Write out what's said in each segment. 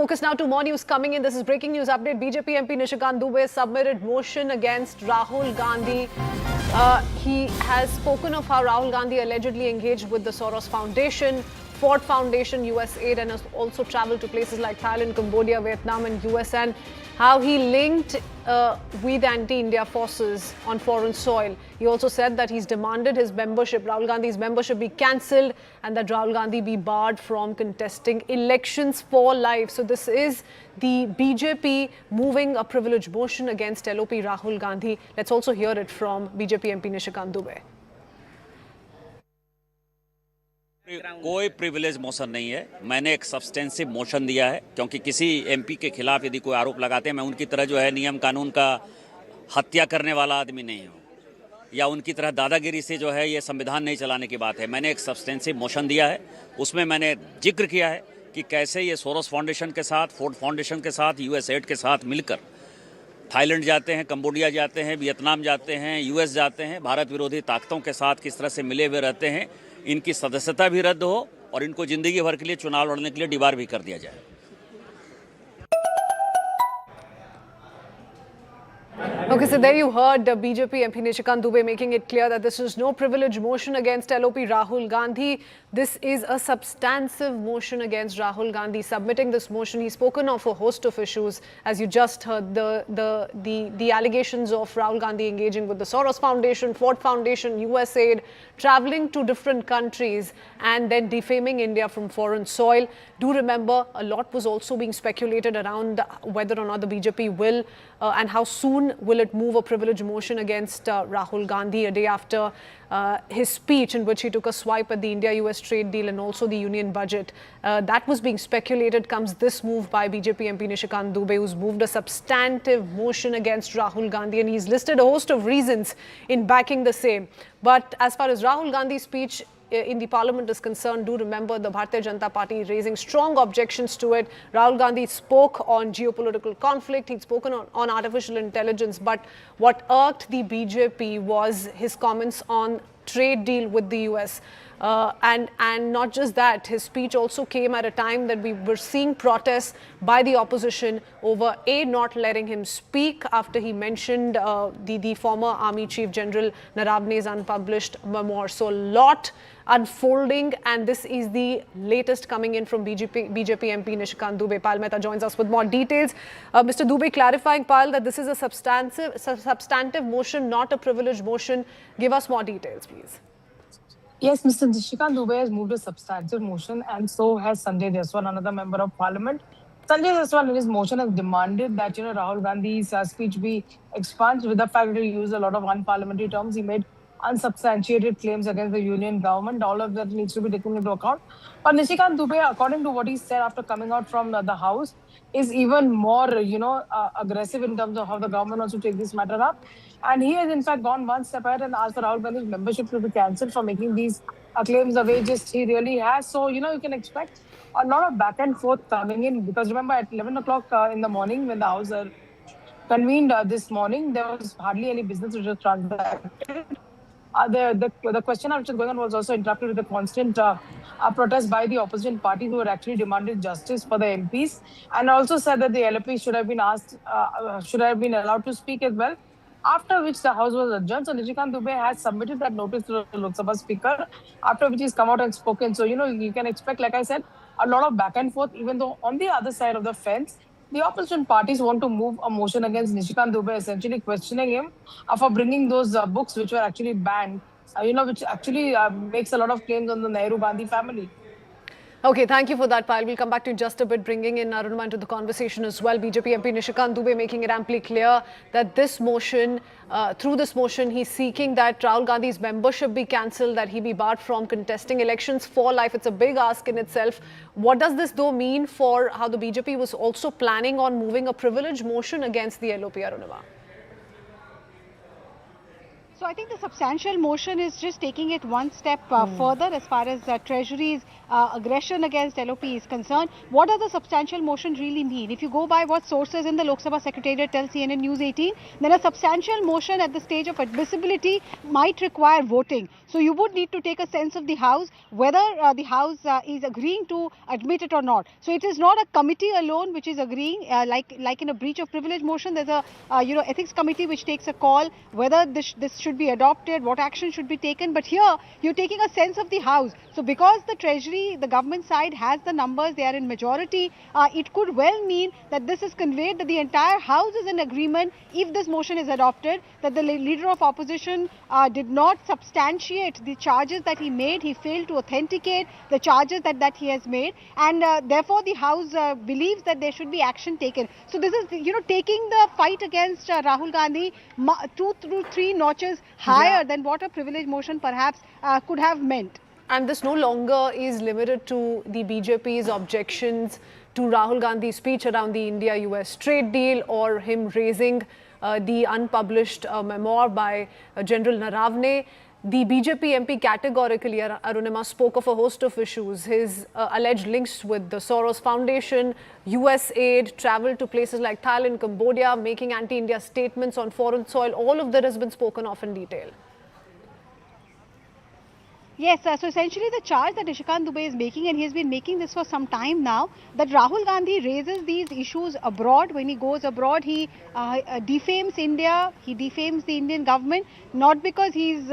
Focus now to more news coming in. This is breaking news update. BJP MP Nishikant Dubey submitted motion against Rahul Gandhi. He has spoken of how Rahul Gandhi allegedly engaged with the Soros Foundation, Ford Foundation, US aid, and has also traveled to places like Thailand, Cambodia, Vietnam, and US, and how he linked with anti-India forces on foreign soil. He also said that he's demanded his membership, Rahul Gandhi's membership, be cancelled and that Rahul Gandhi be barred from contesting elections for life. So this is the BJP moving a privilege motion against LOP Rahul Gandhi. Let's also hear it from BJP MP Nishikant Dubey. कोई privilege motion नहीं है। मैंने एक substantive motion दिया है, क्योंकि किसी MP के खिलाफ यदि कोई आरोप लगाते हैं, मैं उनकी तरह जो है नियम कानून का हत्या करने वाला आदमी नहीं हूँ, या उनकी तरह दादागिरी से जो है ये संविधान नहीं चलाने की बात है। मैंने एक सब्सटेंसिव मोशन दिया है, उसमें मैंने जिक्र किया है कि कैसे ये सोरोस फाउंडेशन के साथ, फोर्ड फाउंडेशन के साथ, यूएस एड के साथ मिलकर थाईलैंड जाते हैं, कंबोडिया जाते हैं, वियतनाम जाते हैं, यूएस जाते हैं, भारत विरोधी ताकतों के साथ किस तरह से मिले हुए रहते हैं। इनकी सदस्यता भी रद्द हो और इनको जिंदगी भर के लिए चुनाव लड़ने के लिए डिबार भी कर दिया जाए। Okay, so there you heard BJP MP Nishikant Dubey making it clear that this is no privilege motion against LOP Rahul Gandhi. This is a substantive motion against Rahul Gandhi. Submitting this motion, he's spoken of a host of issues, as you just heard, the allegations of Rahul Gandhi engaging with the Soros Foundation, Ford Foundation, US aid, traveling to different countries and then defaming India from foreign soil. Do remember, a lot was also being speculated around whether or not the BJP will and how soon will it move a privilege motion against Rahul Gandhi a day after his speech in which he took a swipe at the India-US trade deal and also the union budget. That was being speculated. Comes this move by BJP MP Nishikant Dubey, who's moved a substantive motion against Rahul Gandhi, and he's listed a host of reasons in backing the same. But as far as Rahul Gandhi's speech in the parliament is concerned, do remember the Bharatiya Janata Party raising strong objections to it. Rahul Gandhi spoke on geopolitical conflict, he'd spoken on artificial intelligence, but what irked the BJP was his comments on trade deal with the US. And not just that, his speech also came at a time that we were seeing protests by the opposition over not letting him speak after he mentioned the former Army Chief General Naravne's unpublished memoir. So a lot unfolding, and this is the latest coming in from BJP MP Nishikant Dubey. Payal Mehta joins us with more details. Mr. Dubey clarifying, Payal, that this is a substantive motion, not a privilege motion. Give us more details, please. Yes, Mr. Nishikant Dubey has moved a substantive motion, and so has Sanjay Jaiswal, another member of parliament. Sanjay Jaiswal in his motion has demanded that Rahul Gandhi's speech be expunged, with the fact that he used a lot of unparliamentary terms. He made unsubstantiated claims against the union government. All of that needs to be taken into account. But Nishikant Dubey, according to what he said after coming out from the House, is even more, aggressive in terms of how the government wants to take this matter up. And he has in fact gone one step ahead and asked for Rahul Gandhi's membership to be cancelled for making these claims the way just he really has. So, you can expect a lot of back and forth coming in, because remember at 11 o'clock in the morning when the House convened this morning, there was hardly any business which was transacted. The question which was going on was also interrupted with the constant protest by the opposition party, who had actually demanded justice for the MPs, and also said that the LP should have been allowed to speak as well. After which the House was adjourned. So Nishikant Dubey has submitted that notice to the Lok Sabha Speaker, after which he's come out and spoken. So, you can expect, like I said, a lot of back and forth, even though on the other side of the fence, the opposition parties want to move a motion against Nishikant Dubey, essentially questioning him for bringing those books which were actually banned, which actually makes a lot of claims on the Nehru-Gandhi family. Okay, thank you for that, Payal. We'll come back to you in just a bit, bringing in Arunima into the conversation as well. BJP MP Nishikant Dubey making it amply clear that this motion, through this motion, he's seeking that Rahul Gandhi's membership be cancelled, that he be barred from contesting elections for life. It's a big ask in itself. What does this, though, mean for how the BJP was also planning on moving a privilege motion against the LOP, Arunima? So I think the substantial motion is just taking it one step further as far as Treasury's aggression against LOP is concerned, what does the substantial motion really mean? If you go by what sources in the Lok Sabha Secretariat tell CNN News 18, then a substantial motion at the stage of admissibility might require voting. So you would need to take a sense of the House, whether the House is agreeing to admit it or not. So it is not a committee alone which is agreeing, like in a breach of privilege motion, there's a ethics committee which takes a call whether this should be adopted, what action should be taken. But here you're taking a sense of the House. So because the Treasury, the government side has the numbers, they are in majority, it could well mean that this is conveyed that the entire House is in agreement, if this motion is adopted, that the leader of opposition did not substantiate the charges that he made, he failed to authenticate the charges that he has made, and therefore the House believes that there should be action taken. So this is, taking the fight against Rahul Gandhi 2 to 3 notches higher than what a privilege motion perhaps could have meant. And this no longer is limited to the BJP's objections to Rahul Gandhi's speech around the India-US trade deal, or him raising the unpublished memoir by General Naravne. The BJP MP categorically, Arunima, spoke of a host of issues. His alleged links with the Soros Foundation, US aid, travel to places like Thailand, Cambodia, making anti-India statements on foreign soil. All of that has been spoken of in detail. Yes, so essentially the charge that Nishikant Dubey is making, and he has been making this for some time now, that Rahul Gandhi raises these issues abroad. When he goes abroad, he defames India, he defames the Indian government, not because he's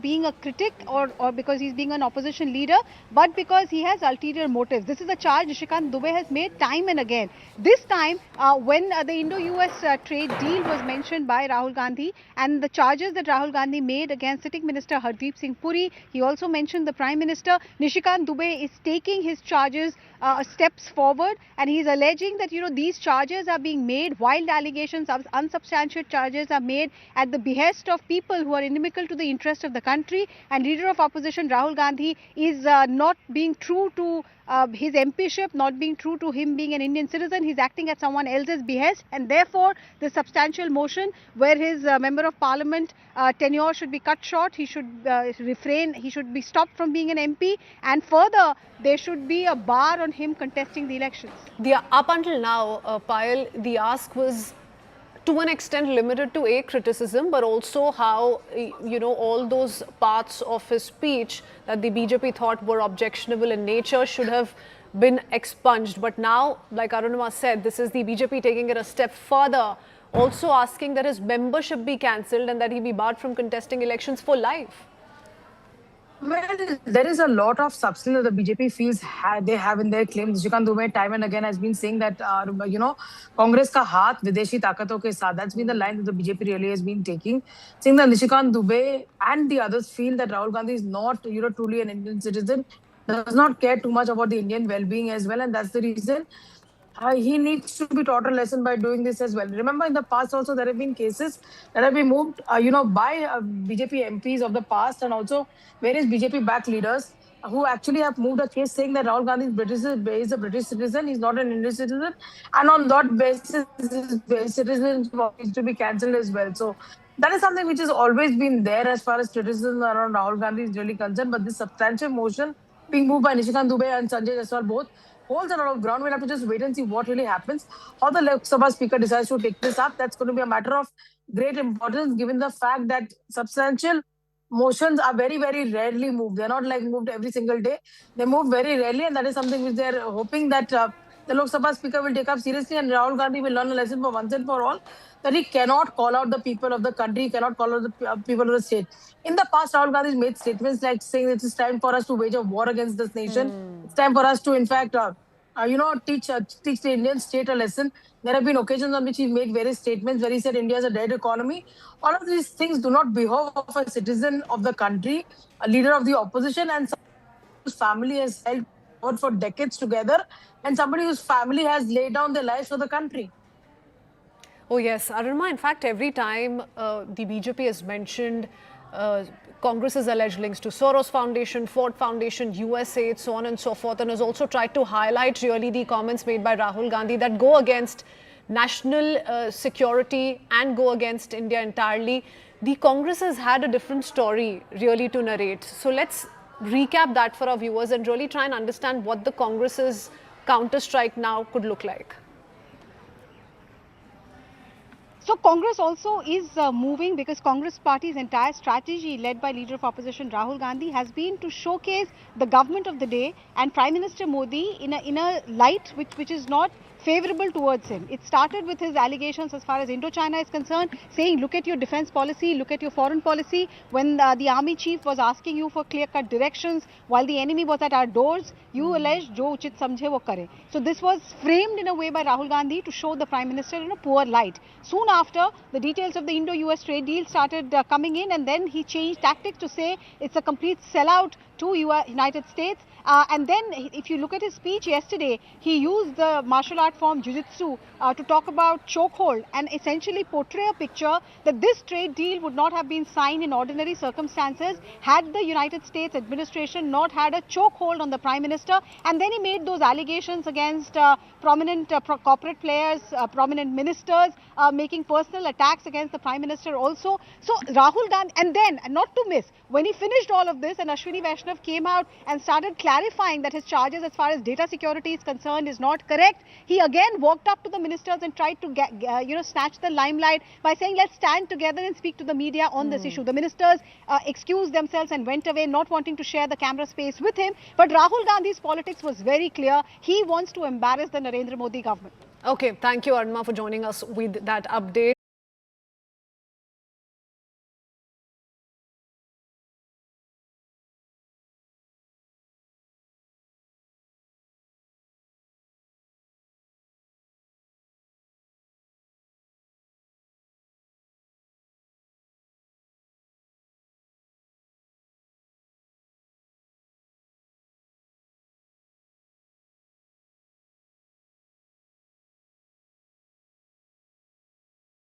being a critic or because he's being an opposition leader, but because he has ulterior motives. This is a charge Nishikant Dubey has made time and again. This time, when the Indo-US trade deal was mentioned by Rahul Gandhi, and the charges that Rahul Gandhi made against sitting Minister Hardeep Singh Puri, he also mentioned the Prime Minister. Nishikant Dubey is taking his charges steps forward, and he is alleging that these charges are being made, wild allegations, unsubstantiated charges are made at the behest of people who are inimical to the interest of the country, and leader of opposition Rahul Gandhi is not being true to his MPship, not being true to him being an Indian citizen. He's acting at someone else's behest, and therefore the substantial motion where his member of parliament tenure should be cut short, he should refrain, he should be stopped from being an MP, and further there should be a bar on him contesting the elections. Up until now, Payal, the ask was to an extent limited to criticism, but also how, all those parts of his speech that the BJP thought were objectionable in nature should have been expunged. But now, like Arunima said, this is the BJP taking it a step further, also asking that his membership be cancelled and that he be barred from contesting elections for life. Well, there is a lot of substance that the BJP feels they have in their claims. Nishikant Dubey time and again has been saying that, Congress ka haath videshi taakaton ke saath. That's been the line that the BJP really has been taking, saying that Nishikant Dubey and the others feel that Rahul Gandhi is not, truly an Indian citizen, does not care too much about the Indian well-being as well, and that's the reason he needs to be taught a lesson by doing this as well. Remember, in the past also there have been cases that have been moved, by BJP MPs of the past, and also various BJP-backed leaders who actually have moved a case saying that Rahul Gandhi is a British citizen, he's not an Indian citizen, and on that basis, his citizenship needs to be cancelled as well. So that is something which has always been there as far as criticism around Rahul Gandhi is really concerned. But this substantive motion being moved by Nishikant Dubey and Sanjay Jaiswal both holds a lot of ground. We'll have to just wait and see what really happens. How the Lok Sabha Speaker decides to take this up, that's going to be a matter of great importance, given the fact that substantial motions are very, very rarely moved. They're not like moved every single day. They move very rarely, and that is something which they're hoping that the Lok Sabha Speaker will take up seriously, and Rahul Gandhi will learn a lesson for once and for all, that he cannot call out the people of the country, he cannot call out the people of the state. In the past, Rahul Gandhi has made statements like saying it is time for us to wage a war against this nation. It's time for us to, in fact, teach the Indian state a lesson. There have been occasions on which he made various statements where he said India is a dead economy. All of these things do not behove of a citizen of the country, a leader of the opposition, and whose family has held out for decades together, and somebody whose family has laid down their lives for the country. Oh yes, Arunima, in fact, every time the BJP has mentioned Congress's alleged links to Soros Foundation, Ford Foundation, US aid, so on and so forth, and has also tried to highlight really the comments made by Rahul Gandhi that go against national security and go against India entirely. The Congress has had a different story really to narrate. So let's recap that for our viewers and really try and understand what the Congress's counter-strike now could look like? So Congress also is moving, because Congress party's entire strategy, led by Leader of Opposition Rahul Gandhi, has been to showcase the government of the day and Prime Minister Modi in a light which is not favorable towards him. It started with his allegations as far as Indochina is concerned, saying look at your defense policy, look at your foreign policy. When the army chief was asking you for clear-cut directions while the enemy was at our doors, you alleged jo uchit samjhe wo kare. So this was framed in a way by Rahul Gandhi to show the Prime Minister in a poor light. Soon after, the details of the Indo-US trade deal started coming in, and then he changed tactics to say it's a complete sellout to United States. And then if you look at his speech yesterday, he used the martial art form jiu-jitsu to talk about chokehold and essentially portray a picture that this trade deal would not have been signed in ordinary circumstances had the United States administration not had a chokehold on the Prime Minister. And then he made those allegations against prominent corporate players, prominent ministers, making personal attacks against the Prime Minister also. So Rahul Gandhi, and then, not to miss, when he finished all of this and Ashwini Vaishnav came out and started clarifying that his charges as far as data security is concerned is not correct, he again walked up to the ministers and tried to snatch the limelight by saying let's stand together and speak to the media on this issue. The ministers excused themselves and went away, not wanting to share the camera space with him. But Rahul Gandhi's politics was very clear. He wants to embarrass the Narendra Modi government. Okay, thank you, Arunma, for joining us with that update.